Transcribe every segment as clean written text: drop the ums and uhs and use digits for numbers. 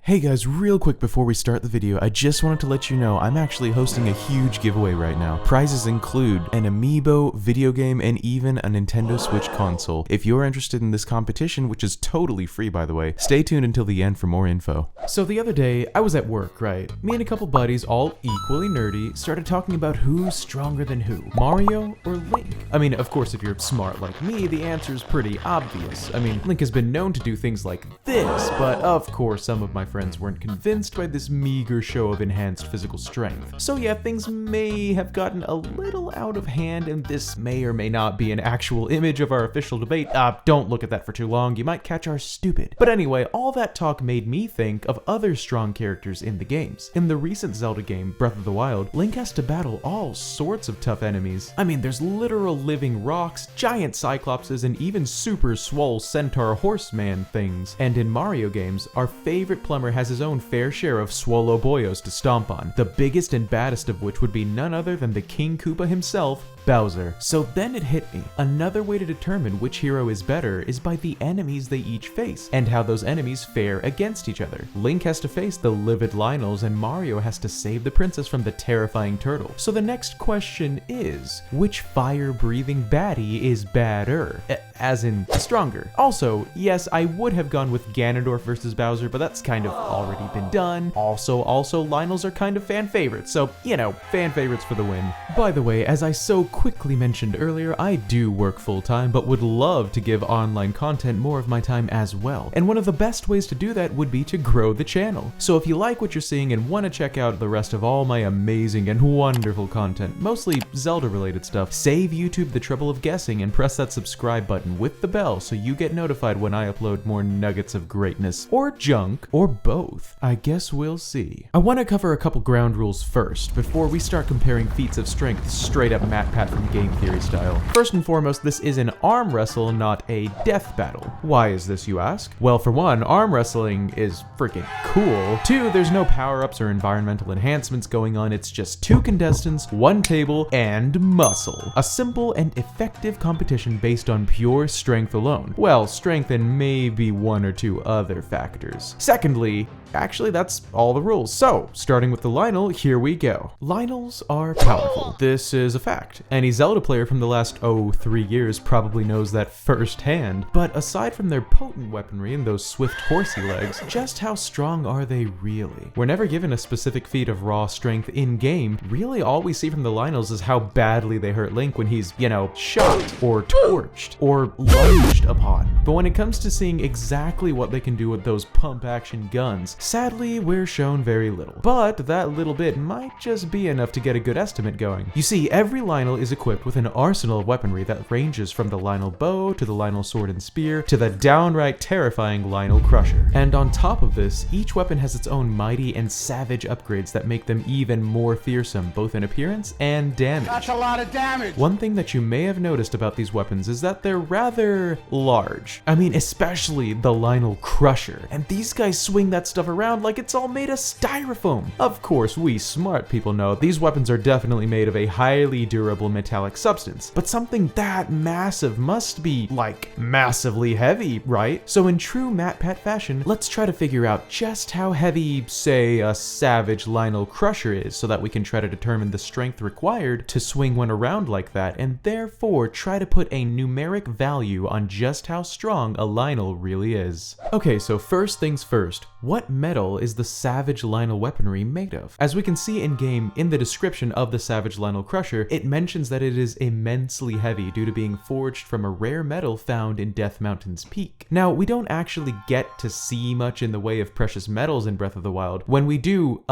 Hey guys, real quick before we start the video, I just wanted to let you know I'm actually hosting a huge giveaway right now. Prizes include an amiibo, video game, and even a Nintendo Switch console. If you're interested in this competition, which is totally free by the way, stay tuned until the end for more info. So the other day, I was at work, right? Me and a couple buddies, all equally nerdy, started talking about who's stronger than who, Mario or Link? I mean, of course, if you're smart like me, the answer is pretty obvious. I mean, Link has been known to do things like this, but of course, some of my friends weren't convinced by this meager show of enhanced physical strength. So yeah, things may have gotten a little out of hand, and this may or may not be an actual image of our official debate. Don't look at that for too long, you might catch our stupid. But anyway, all that talk made me think of other strong characters in the games. In the recent Zelda game, Breath of the Wild, Link has to battle all sorts of tough enemies. I mean, there's literal living rocks, giant cyclopses, and even super swole centaur horseman things. And in Mario games, our favorite plumber has his own fair share of swallow boyos to stomp on, the biggest and baddest of which would be none other than the King Koopa himself, Bowser. So then it hit me. Another way to determine which hero is better is by the enemies they each face, and how those enemies fare against each other. Link has to face the livid Lynels, and Mario has to save the princess from the terrifying turtle. So the next question is, which fire-breathing baddie is badder? As in, stronger. Also, yes, I would have gone with Ganondorf versus Bowser, but that's kind of already been done. Also, Lionels are kind of fan favorites, so, you know, fan favorites for the win. By the way, as I so quickly mentioned earlier, I do work full-time, but would love to give online content more of my time as well. And one of the best ways to do that would be to grow the channel. So if you like what you're seeing and want to check out the rest of all my amazing and wonderful content, mostly Zelda-related stuff, save YouTube the trouble of guessing and press that subscribe button with the bell so you get notified when I upload more nuggets of greatness. Or junk. Or both. I guess we'll see. I want to cover a couple ground rules first, before we start comparing feats of strength straight up matpat from game theory style. First and foremost, this is an arm wrestle, not a death battle. Why is this, you ask? Well, for one, arm wrestling is freaking cool. Two, there's no power-ups or environmental enhancements going on, it's just two contestants, one table, and muscle. A simple and effective competition based on pure strength alone. Well, strength and maybe one or two other factors. Secondly, actually, that's all the rules. So, starting with the Lynel, here we go. Lynels are powerful. This is a fact. Any Zelda player from the last, 3 years probably knows that firsthand. But aside from their potent weaponry and those swift horsey legs, just how strong are they really? We're never given a specific feat of raw strength in-game. Really, all we see from the Lynels is how badly they hurt Link when he's, you know, shot, or torched, or lunged upon. But when it comes to seeing exactly what they can do with those pump-action guns, sadly, we're shown very little. But that little bit might just be enough to get a good estimate going. You see, every Lynel is equipped with an arsenal of weaponry that ranges from the Lynel bow, to the Lynel sword and spear, to the downright terrifying Lynel crusher. And on top of this, each weapon has its own mighty and savage upgrades that make them even more fearsome, both in appearance and damage. That's a lot of damage! One thing that you may have noticed about these weapons is that they're rather large. I mean, especially the Lynel crusher. And these guys swing that stuff around like it's all made of styrofoam. Of course, we smart people know these weapons are definitely made of a highly durable metallic substance, but something that massive must be, like, massively heavy, right? So in true matpat fashion, let's try to figure out just how heavy, say, a savage Lynel crusher is, so that we can try to determine the strength required to swing one around like that, and therefore try to put a numeric value on just how strong a Lynel really is. Okay, so first things first, what metal is the savage Lynel weaponry made of? As we can see in-game, in the description of the savage Lynel crusher, it mentions that it is immensely heavy due to being forged from a rare metal found in Death Mountain's peak. Now, we don't actually get to see much in the way of precious metals in Breath of the Wild. When we do,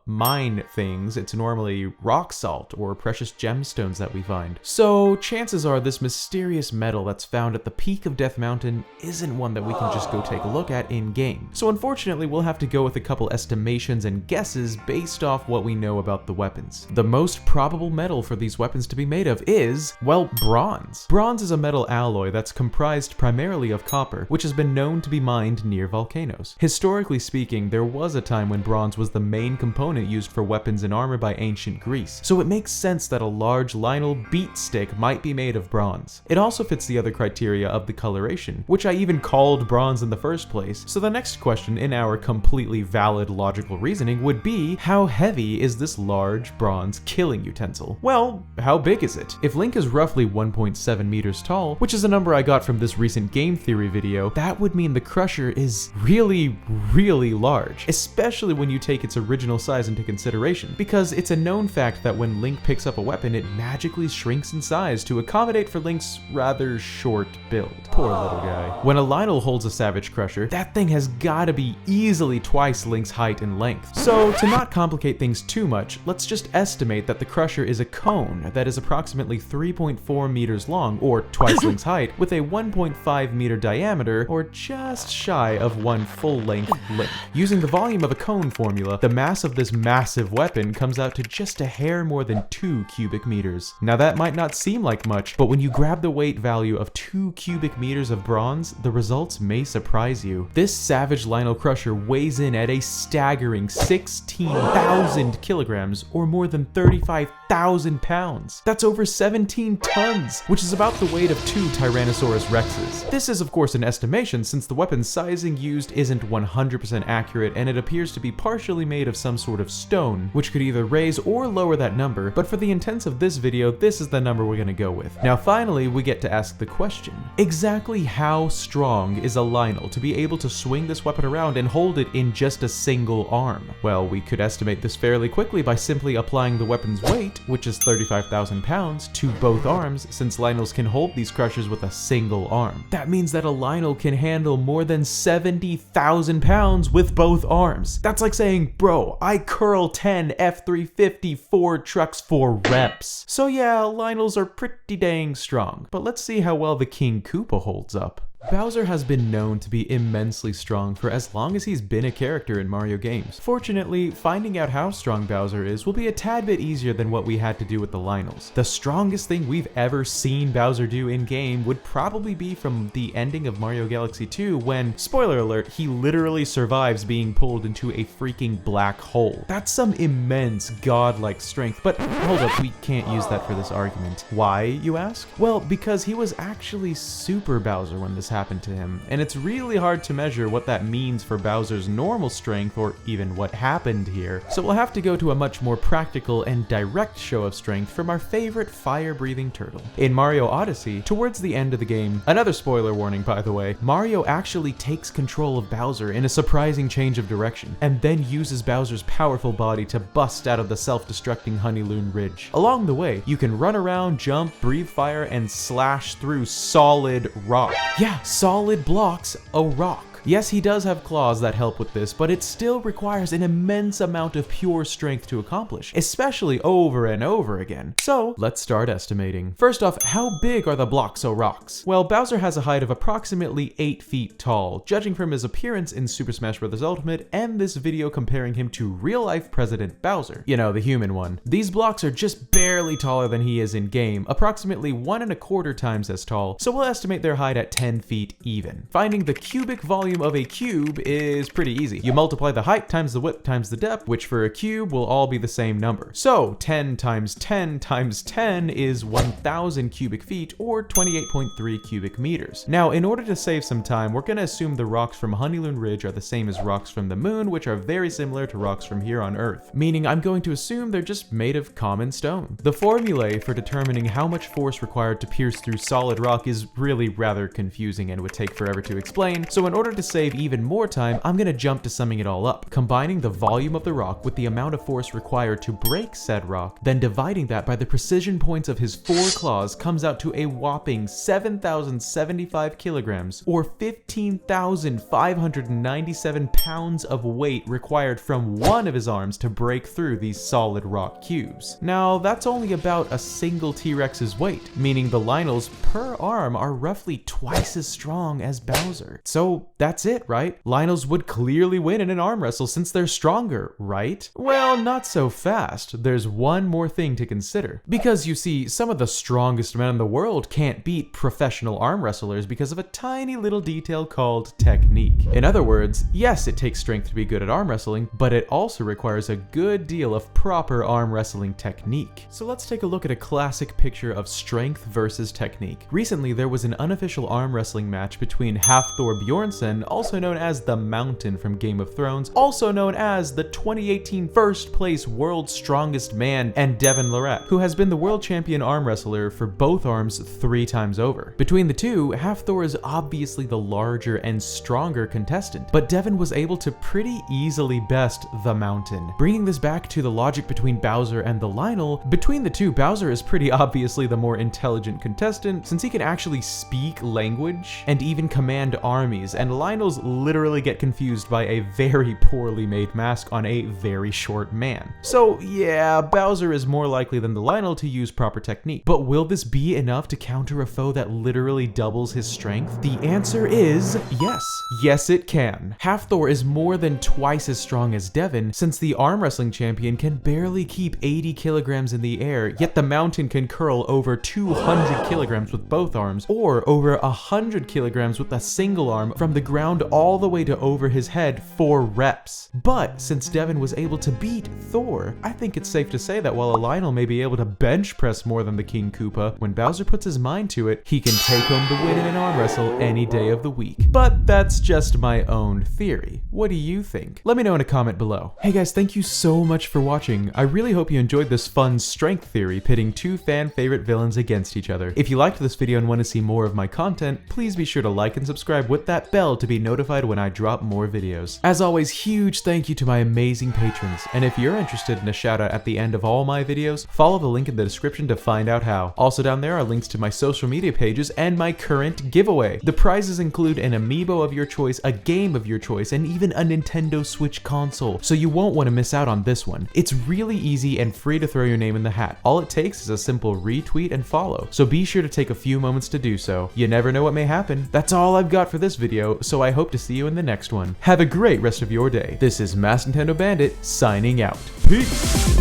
mine things, it's normally rock salt or precious gemstones that we find. So, chances are this mysterious metal that's found at the peak of Death Mountain isn't one that we can just go take a look at in-game. So unfortunately, we'll have to go with a couple estimations and guesses based off what we know about the weapons. The most probable metal for these weapons to be made of is, well, bronze. Bronze is a metal alloy that's comprised primarily of copper, which has been known to be mined near volcanoes. Historically speaking, there was a time when bronze was the main component used for weapons and armor by ancient Greece, so it makes sense that a large Lynel beat stick might be made of bronze. It also fits the other criteria of the coloration, which I even called bronze in the first place, so the next question in our complete completely valid logical reasoning would be, how heavy is this large bronze killing utensil? Well, how big is it? If Link is roughly 1.7 meters tall, which is a number I got from this recent game theory video, that would mean the Crusher is really large, especially when you take its original size into consideration, because it's a known fact that when Link picks up a weapon, it magically shrinks in size to accommodate for Link's rather short build. Poor little guy. When a Lynel holds a Savage Crusher, that thing has gotta be easily twice Link's height and length. So to not complicate things too much, let's just estimate that the Crusher is a cone that is approximately 3.4 meters long, or twice Link's height, with a 1.5 meter diameter, or just shy of one full-length Link. Using the volume of a cone formula, the mass of this massive weapon comes out to just a hair more than 2 cubic meters. Now that might not seem like much, but when you grab the weight value of 2 cubic meters of bronze, the results may surprise you. This Savage Lynel Crusher weighs in at a staggering 16,000 kilograms, or more than 35,000 pounds. That's over 17 tons, which is about the weight of 2 Tyrannosaurus Rexes. This is of course an estimation, since the weapon's sizing used isn't 100% accurate, and it appears to be partially made of some sort of stone, which could either raise or lower that number, but for the intents of this video, this is the number we're gonna go with. Now finally, we get to ask the question, exactly how strong is a Lynel to be able to swing this weapon around and hold it in just a single arm? Well, we could estimate this fairly quickly by simply applying the weapon's weight, which is 35,000 pounds, to both arms, since Lynels can hold these crushers with a single arm. That means that a Lynel can handle more than 70,000 pounds with both arms. That's like saying, bro, I curl 10 F350 Ford trucks for reps. So yeah, Lynels are pretty dang strong. But let's see how well the King Koopa holds up. Bowser has been known to be immensely strong for as long as he's been a character in Mario games. Fortunately, finding out how strong Bowser is will be a tad bit easier than what we had to do with the Lynels. The strongest thing we've ever seen Bowser do in-game would probably be from the ending of Mario Galaxy 2 when, spoiler alert, he literally survives being pulled into a freaking black hole. That's some immense godlike strength, but hold up, we can't use that for this argument. Why, you ask? Well, because he was actually Super Bowser when this happened to him, and it's really hard to measure what that means for Bowser's normal strength or even what happened here. So we'll have to go to a much more practical and direct show of strength from our favorite fire-breathing turtle. In Mario Odyssey, towards the end of the game, another spoiler warning by the way, Mario actually takes control of Bowser in a surprising change of direction, and then uses Bowser's powerful body to bust out of the self-destructing Honeyloon Ridge. Along the way, you can run around, jump, breathe fire, and slash through solid rock. Yeah, solid blocks, a rock. Yes, he does have claws that help with this, but it still requires an immense amount of pure strength to accomplish, especially over and over again. So let's start estimating. First off, how big are the blocks o' rocks? Well, Bowser has a height of approximately 8 feet tall, judging from his appearance in Super Smash Bros. Ultimate and this video comparing him to real-life President Bowser. You know, the human one. These blocks are just barely taller than he is in-game, approximately 1¼ times as tall, so we'll estimate their height at 10 feet even. Finding the cubic volume of a cube is pretty easy. You multiply the height times the width times the depth, which for a cube will all be the same number. So 10 times 10 times 10 is 1,000 cubic feet, or 28.3 cubic meters. Now, in order to save some time, we're gonna assume the rocks from Honeyloon Ridge are the same as rocks from the moon, which are very similar to rocks from here on Earth, meaning I'm going to assume they're just made of common stone. The formulae for determining how much force required to pierce through solid rock is really rather confusing and would take forever to explain, so in order to save even more time, I'm gonna jump to summing it all up, combining the volume of the rock with the amount of force required to break said rock, then dividing that by the precision points of his 4 claws comes out to a whopping 7,075 kilograms, or 15,597 pounds of weight required from one of his arms to break through these solid rock cubes. Now, that's only about a single T-Rex's weight, meaning the Lynels per arm are roughly twice as strong as Bowser. So that's it, right? Lynels would clearly win in an arm wrestle since they're stronger, right? Well, not so fast. There's one more thing to consider. Because you see, some of the strongest men in the world can't beat professional arm wrestlers because of a tiny little detail called technique. In other words, yes, it takes strength to be good at arm wrestling, but it also requires a good deal of proper arm wrestling technique. So let's take a look at a classic picture of strength versus technique. Recently, there was an unofficial arm wrestling match between Half-Thor Bjornsson Devin, also known as the Mountain from Game of Thrones, also known as the 2018 first place World's Strongest Man, and Devin Larratt, who has been the world champion arm wrestler for both arms 3 times over. Between the two, Hafthor is obviously the larger and stronger contestant, but Devin was able to pretty easily best the Mountain. Bringing this back to the logic between Bowser and the Lynel, between the two, Bowser is pretty obviously the more intelligent contestant since he can actually speak language and even command armies, and Lynels literally get confused by a very poorly made mask on a very short man. So yeah, Bowser is more likely than the Lynel to use proper technique. But will this be enough to counter a foe that literally doubles his strength? The answer is yes. Yes, it can. Hafthor is more than twice as strong as Devin, since the arm wrestling champion can barely keep 80 kilograms in the air, yet the Mountain can curl over 200 kilograms with both arms, or over 100 kilograms with a single arm from the ground all the way to over his head for reps. But since Devin was able to beat Thor, I think it's safe to say that while a Lionel may be able to bench press more than the King Koopa, when Bowser puts his mind to it, he can take home the win in an arm wrestle any day of the week. But that's just my own theory. What do you think? Let me know in a comment below. Hey guys, thank you so much for watching. I really hope you enjoyed this fun strength theory pitting 2 fan favorite villains against each other. If you liked this video and want to see more of my content, please be sure to like and subscribe with that bell to be notified when I drop more videos. As always, huge thank you to my amazing patrons, and if you're interested in a shout out at the end of all my videos, follow the link in the description to find out how. Also down there are links to my social media pages and my current giveaway. The prizes include an amiibo of your choice, a game of your choice, and even a Nintendo Switch console, so you won't want to miss out on this one. It's really easy and free to throw your name in the hat. All it takes is a simple retweet and follow, so be sure to take a few moments to do so. You never know what may happen. That's all I've got for this video, so I hope to see you in the next one. Have a great rest of your day. This is Mass Nintendo Bandit signing out. Peace!